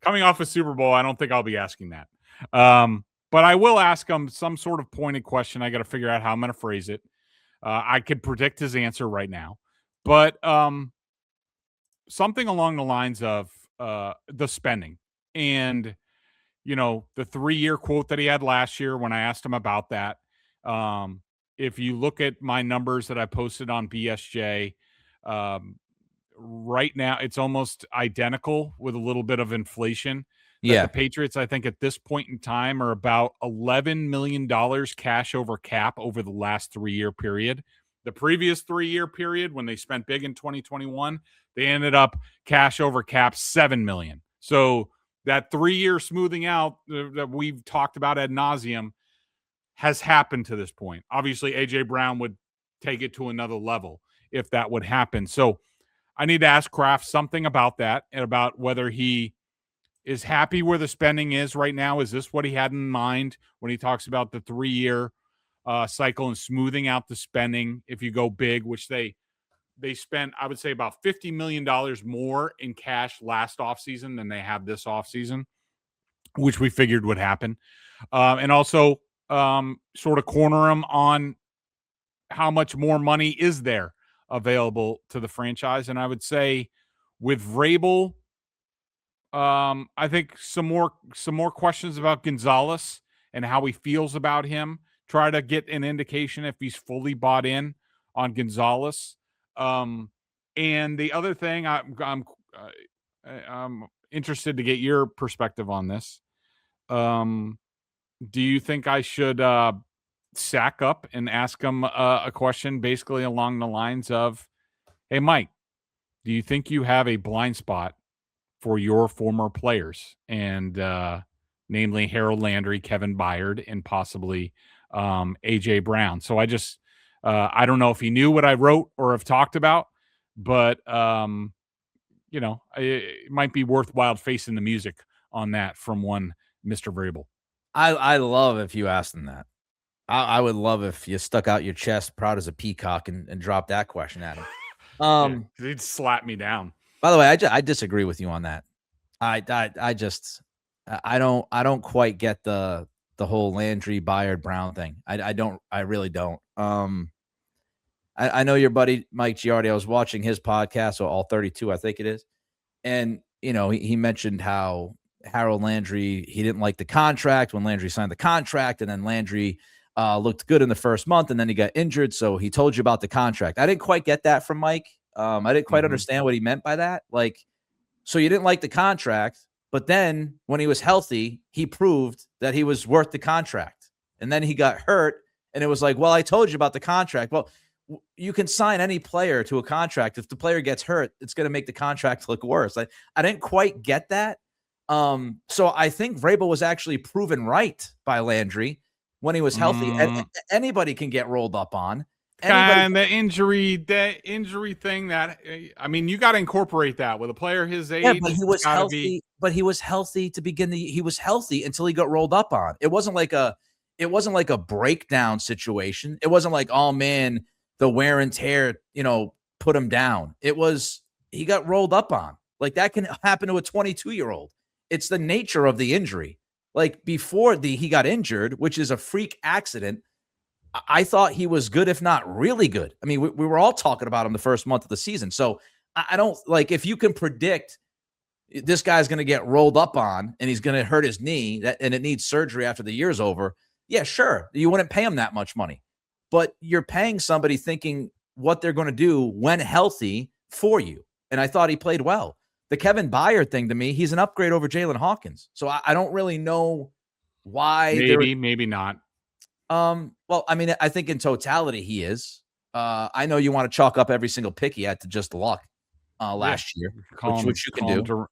coming off a Super Bowl, I don't think I'll be asking that. But I will ask him some sort of pointed question. I got to figure out how I'm going to phrase it. I could predict his answer right now, but something along the lines of the spending and, the 3-year quote that he had last year when I asked him about that. If you look at my numbers that I posted on BSJ, right now it's almost identical with a little bit of inflation. Yeah. The Patriots, I think at this point in time, are about $11 million cash over cap over the last 3-year period. The previous 3-year period, when they spent big in 2021, they ended up cash over cap $7 million. So that 3-year smoothing out that we've talked about ad nauseum has happened to this point. Obviously, A.J. Brown would take it to another level if that would happen. So I need to ask Kraft something about that and about whether he is happy where the spending is right now. Is this what he had in mind when he talks about the 3-year cycle and smoothing out the spending if you go big, which they spent, I would say, about $50 million more in cash last offseason than they have this offseason, which we figured would happen. And also sort of corner him on how much more money is there available to the franchise. And I would say with Vrabel, I think some more questions about Gonzalez and how he feels about him. Try to get an indication if he's fully bought in on Gonzalez. And the other thing, I'm interested to get your perspective on this. Do you think I should sack up and ask him a question basically along the lines of, hey, Mike, do you think you have a blind spot for your former players, and namely Harold Landry, Kevin Byard, and possibly A.J. Brown? So I don't know if he knew what I wrote or have talked about, but it might be worthwhile facing the music on that from one Mr. Vrabel. I love if you asked him that. I would love if you stuck out your chest proud as a peacock and dropped that question at him. He'd slap me down. By the way, I disagree with you on that. I don't quite get the whole Landry, Byard, Brown thing. I really don't. I know your buddy Mike Giardi. I was watching his podcast, so All 32, I think it is, and he mentioned how Harold Landry, he didn't like the contract when Landry signed the contract, and then Landry looked good in the first month, and then he got injured, so he told you about the contract. I didn't quite get that from Mike. I didn't quite understand what he meant by that. Like, so you didn't like the contract, but then when he was healthy, he proved that he was worth the contract. And then he got hurt, and it was like, well, I told you about the contract. Well, you can sign any player to a contract. If the player gets hurt, it's going to make the contract look worse. I didn't quite get that. So I think Vrabel was actually proven right by Landry when he was healthy. And anybody can get rolled up on. And the injury thing that, I mean, you got to incorporate that with a player his age. Yeah, but he was healthy. But he was healthy to begin he was healthy until he got rolled up on. It wasn't like a breakdown situation. It wasn't like, oh man, the wear and tear, put him down. It was, he got rolled up on. Like, that can happen to a 22-year-old. It's the nature of the injury. Like, before he got injured, which is a freak accident, I thought he was good, if not really good. I mean, we were all talking about him the first month of the season. So I don't like, if you can predict this guy's going to get rolled up on and he's going to hurt his knee and it needs surgery after the year's over. Yeah, sure. You wouldn't pay him that much money, but you're paying somebody thinking what they're going to do when healthy for you. And I thought he played well. The Kevin Byard thing, to me, he's an upgrade over Jalen Hawkins. So I don't really know why. Maybe not. Well, I mean, I think in totality he is. I know you want to chalk up every single pick he had to just luck last year, which you can do.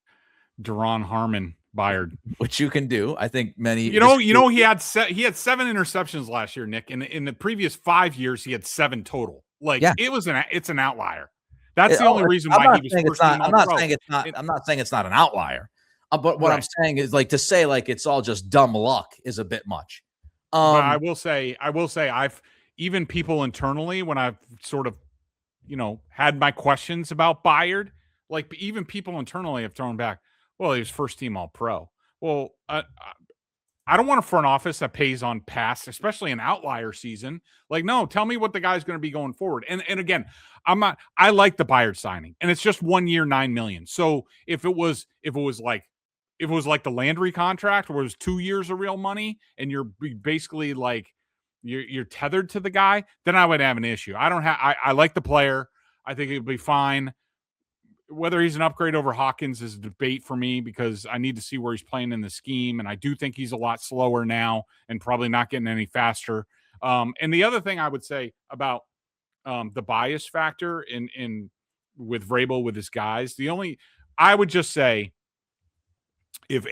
Deron Harmon Byard, which you can do. I think many. He had 7 interceptions last year, Nick. In the previous 5 years, he had 7 total. It's an outlier. That's the only reason why he was first team All-Pro. I'm not saying it's not an outlier. But what I'm saying is, like, to say like it's all just dumb luck is a bit much. But I will say I've even people internally, when I've sort of, had my questions about Byard, like even people internally have thrown back, well, he was first team All-Pro. Well, I don't want a front office that pays on pass, especially an outlier season. Like, no, tell me what the guy's going to be going forward. And again, I like the Byard signing, and it's just 1 year, $9 million. So if it was like the Landry contract, where it was 2 years of real money, and you're basically like you're tethered to the guy, then I would have an issue. I like the player. I think it'd be fine. Whether he's an upgrade over Hawkins is a debate for me, because I need to see where he's playing in the scheme, and I do think he's a lot slower now and probably not getting any faster. And the other thing I would say about the bias factor in with Vrabel with his guys, I would just say, if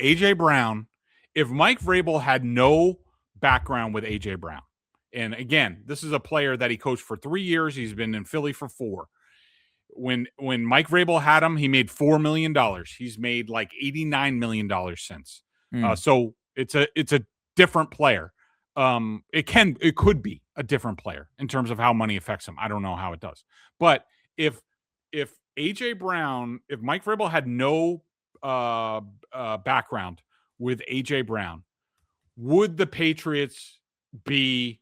Mike Vrabel had no background with AJ Brown, and again, this is a player that he coached for 3 years, he's been in Philly for 4. When Mike Vrabel had him, he made $4 million. He's made like $89 million since. So it's a different player. It could be a different player in terms of how money affects him. I don't know how it does. But if AJ Brown, if Mike Vrabel had no background with AJ Brown, would the Patriots be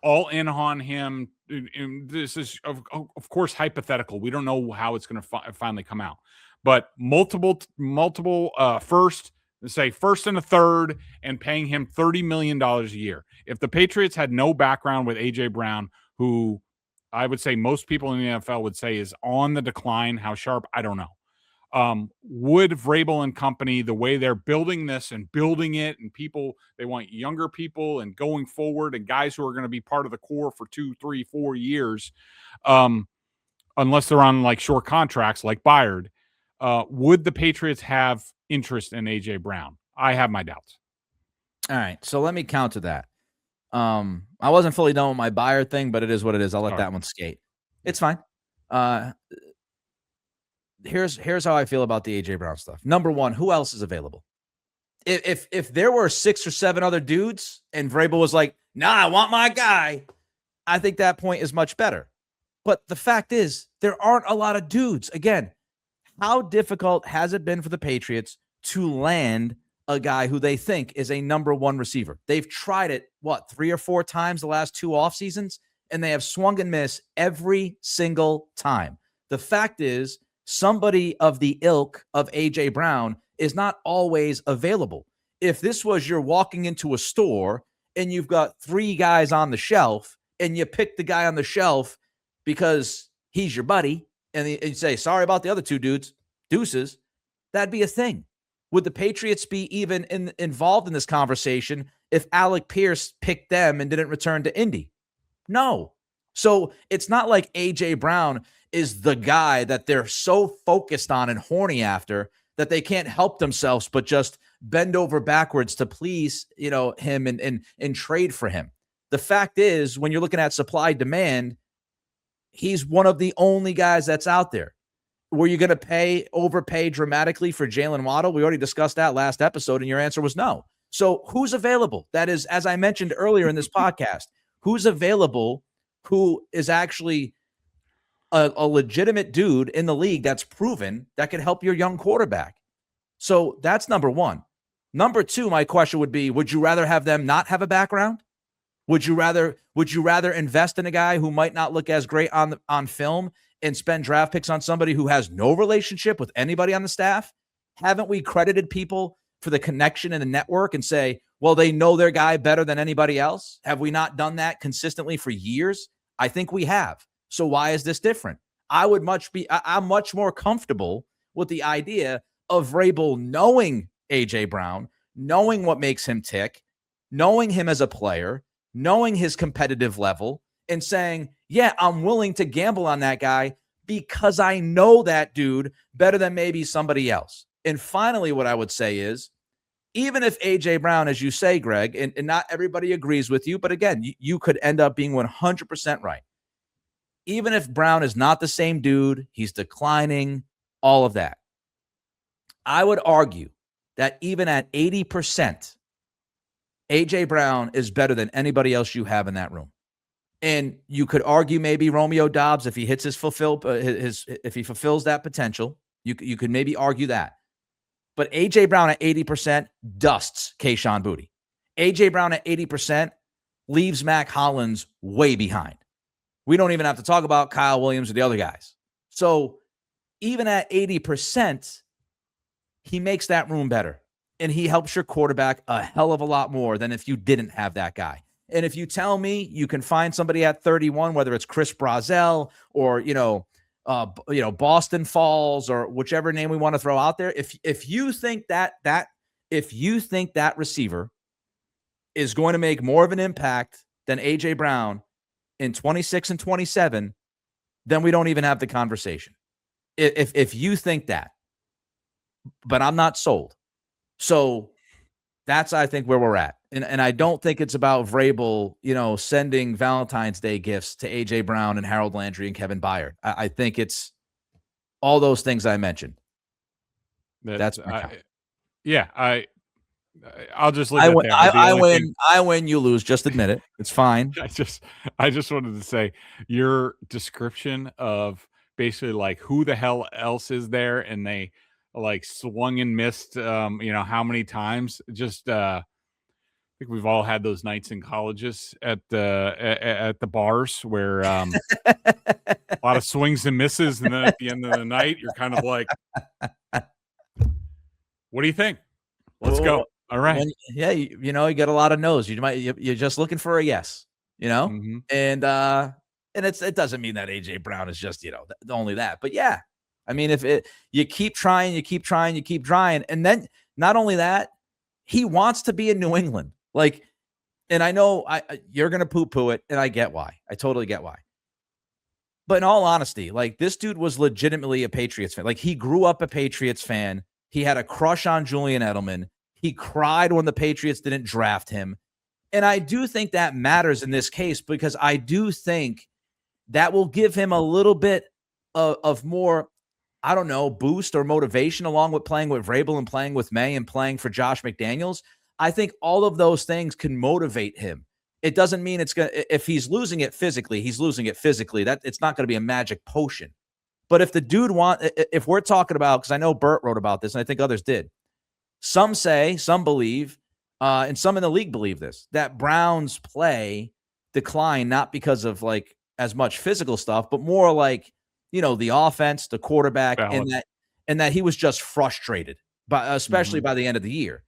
all in on him? And this is of course hypothetical. We don't know how it's going to finally come out, but multiple first and a third, and paying him $30 million a year. If the Patriots had no background with AJ Brown, who I would say most people in the NFL would say is on the decline, how sharp, I don't know. Would Vrabel and company, the way they're building this and building it, and people, they want younger people and going forward and guys who are going to be part of the core for 2, 3, 4 years, unless they're on like short contracts like Byard, would the Patriots have interest in AJ Brown? I have my doubts. All right, so let me counter that. I wasn't fully done with my Byard thing, but it is what it is. I'll let that one skate. It's fine. Here's how I feel about the AJ Brown stuff. Number one, who else is available? If there were 6 or 7 other dudes and Vrabel was like, nah, I want my guy, I think that point is much better. But the fact is, there aren't a lot of dudes. Again, how difficult has it been for the Patriots to land a guy who they think is a number 1 receiver? They've tried it, 3 or 4 times the last 2 off seasons, and they have swung and missed every single time. The fact is, somebody of the ilk of AJ Brown is not always available. If this was you're walking into a store and you've got 3 guys on the shelf and you pick the guy on the shelf because he's your buddy, and you say, sorry about the other 2 dudes, deuces, that'd be a thing. Would the Patriots be even involved in this conversation if Alec Pierce picked them and didn't return to Indy? No. So it's not like AJ Brown is the guy that they're so focused on and horny after that they can't help themselves but just bend over backwards to please, him and trade for him. The fact is, when you're looking at supply demand, he's one of the only guys that's out there. Were you going to overpay dramatically for Jalen Waddle? We already discussed that last episode, and your answer was no. So who's available? That is, as I mentioned earlier in this podcast, who's available who is actually a legitimate dude in the league that's proven that can help your young quarterback? So that's number one. Number two, my question would be, would you rather have them not have a background? Would you rather invest in a guy who might not look as great on film and spend draft picks on somebody who has no relationship with anybody on the staff? Haven't we credited people for the connection in the network and say, well, they know their guy better than anybody else? Have we not done that consistently for years? I think we have. So why is this different? I'm much more comfortable with the idea of Vrabel knowing A.J. Brown, knowing what makes him tick, knowing him as a player, knowing his competitive level, and saying, yeah, I'm willing to gamble on that guy because I know that dude better than maybe somebody else. And finally, what I would say is, even if A.J. Brown, as you say, Greg, and not everybody agrees with you, but again, you could end up being 100% right. Even if Brown is not the same dude, he's declining, all of that. I would argue that even at 80%, A.J. Brown is better than anybody else you have in that room. And you could argue maybe Romeo Doubs, if he hits if he fulfills that potential, you could maybe argue that. But A.J. Brown at 80% dusts Kayshon Boutte. A.J. Brown at 80% leaves Mac Hollins way behind. We don't even have to talk about Kyle Williams or the other guys. So even at 80%, he makes that room better. And he helps your quarterback a hell of a lot more than if you didn't have that guy. And if you tell me you can find somebody at 31, whether it's Chris Brazel or, Boston Falls or whichever name we want to throw out there, if you think that receiver is going to make more of an impact than A.J. Brown in 26 and 27, then we don't even have the conversation. If you think that, but I'm not sold. So that's, I think, where we're at. And I don't think it's about Vrabel, sending Valentine's Day gifts to A.J. Brown and Harold Landry and Kevin Byard. I think it's all those things I mentioned. That's my comment. I'll just leave it there. I win, you lose. Just admit it. It's fine. I just wanted to say your description of basically like who the hell else is there, and they like swung and missed, how many times. Just I think we've all had those nights in colleges at the bars where a lot of swings and misses, and then at the end of the night, you're kind of like, "What do you think? Let's go." All right. You get a lot of no's. You're just looking for a yes, Mm-hmm. and it doesn't mean that A.J. Brown is just, only that. But yeah, I mean, you keep trying, and then not only that, he wants to be in New England. Like, and I know you're going to poo-poo it, and I get why. I totally get why. But in all honesty, like, this dude was legitimately a Patriots fan. Like, he grew up a Patriots fan. He had a crush on Julian Edelman. He cried when the Patriots didn't draft him. And I do think that matters in this case, because I do think that will give him a little bit of more, I don't know, boost or motivation, along with playing with Vrabel and playing with May and playing for Josh McDaniels. I think all of those things can motivate him. It doesn't mean it's going to, if he's losing it physically, he's losing it physically. That it's not going to be a magic potion. But if the dude if we're talking about, because I know Bert wrote about this and I think others did, some believe, and some in the league believe this, that Brown's play declined not because of like as much physical stuff, but more like, the offense, the quarterback, and that he was just frustrated, especially by the end of the year.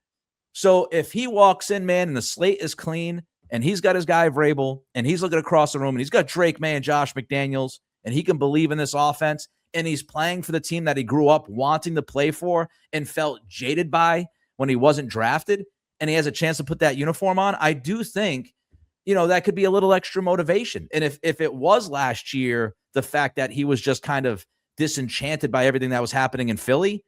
So if he walks in, man, and the slate is clean, and he's got his guy Vrabel, and he's looking across the room, and he's got Drake May and Josh McDaniels, and he can believe in this offense, and he's playing for the team that he grew up wanting to play for and felt jaded by when he wasn't drafted, and he has a chance to put that uniform on, I do think, that could be a little extra motivation. And if it was last year, the fact that he was just kind of disenchanted by everything that was happening in Philly,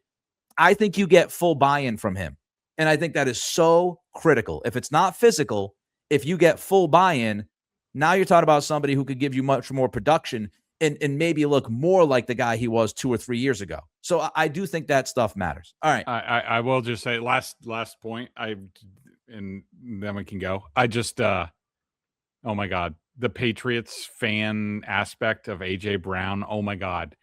I think you get full buy-in from him. And I think that is so critical. If it's not physical, if you get full buy-in, now you're talking about somebody who could give you much more production and maybe look more like the guy he was 2 or 3 years ago. So I do think that stuff matters. All right. I will just say last point, and then we can go. I just, oh my God, the Patriots fan aspect of A.J. Brown. Oh my God.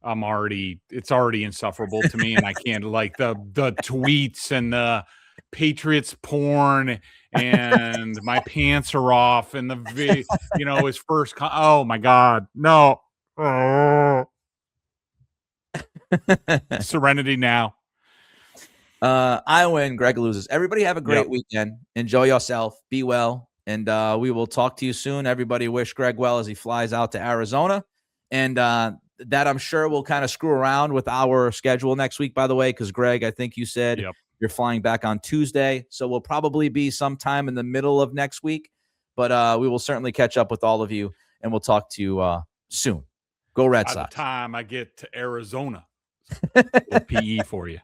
It's already insufferable to me, and I can't, like, the tweets and the Patriots porn and my pants are off and his first oh my God, no. Oh. Serenity now. I win. Greg loses. Everybody have a great weekend. Enjoy yourself. Be well. And we will talk to you soon. Everybody wish Greg well as he flies out to Arizona. And that I'm sure will kind of screw around with our schedule next week, by the way, because Greg, I think you said you're flying back on Tuesday. So we'll probably be sometime in the middle of next week. But we will certainly catch up with all of you, and we'll talk to you soon. Go Red Sox. By the time I get to Arizona, we'll PE for you.